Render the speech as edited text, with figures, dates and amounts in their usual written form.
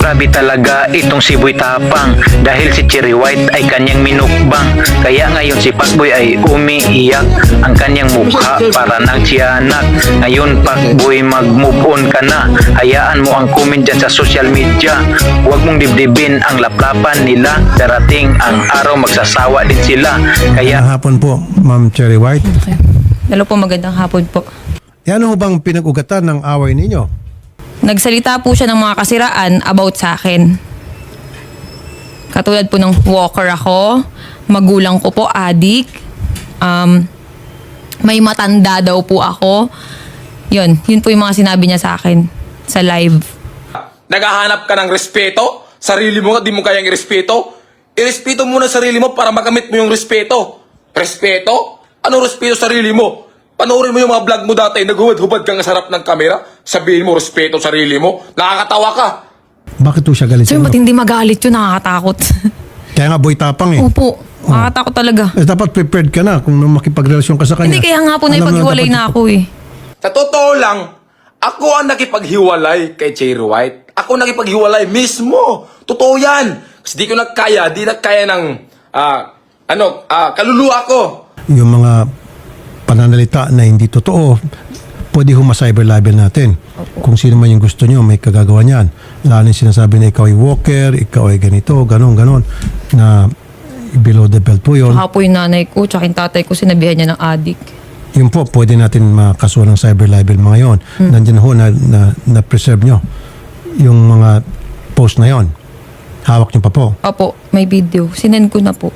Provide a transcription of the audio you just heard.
Grabe talaga itong si Boy Tapang dahil si Cherry White ay kanyang minukbang. Kaya ngayon si Pacboy ay umiiyak ang kanyang mukha para nang tiyanak. Ngayon Pacboy, mag-move on ka na. Hayaan mo ang comment dyan sa social media. Huwag mong dibdibin ang laplapan nila. Darating ang araw magsasawa din sila. Kaya Magandang hapon po, Ma'am Cherry White. Okay. Hello po, magandang hapon po. Yan ho bang pinag-ugatan ng away ninyo? Nagsalita po siya ng mga kasiraan about sa akin. Katulad po ng walker ako, magulang ko po, adik, may matanda daw po ako. Yun po yung mga sinabi niya sa akin sa live. Naghahanap ka ng respeto? Sarili mo nga, di mo kayang irespeto? Irespeto mo na sarili mo para makamit mo yung respeto. Respeto? Anong respeto sa sarili mo? Panoorin mo yung mga vlog mo dati, naghuhubad ka nga sa harap ng kamera, sabihin mo respeto sa sarili mo, nakakatawa ka. Bakit ho siya galit sa Sir, inyo? matindi magalit yun, nakakatakot. Kaya nga Boy Tapang eh. Opo, nakakatakot talaga. Dapat prepared ka na kung makipagrelasyon ka sa kanya. Hindi, kaya nga po Alam mo naipaghiwalay dapat na ako eh. Sa totoo lang, ako ang nakipaghiwalay kay Cherry White. Ako nakipaghiwalay mismo. Totoo yan. Kasi di ko nagkaya, ng kaluluwa ko. Yung mga pananalita na hindi totoo, pwede ho ma-cyber libel natin. Kung sino man yung gusto nyo, may kagagawa niyan. Lalo yung sinasabi na ikaw ay walker, ikaw ay ganito, ganon, na below the belt po yun. Saka po yung nanay ko, tsaka yung tatay ko, sinabihan niya ng adik. Yun po, pwede natin makasuhan ng cyber libel mga yon. Nandiyan ho na-preserve nyo yung mga post na yon. Hawak nyo pa po. Opo, may video. Sinend ko na po.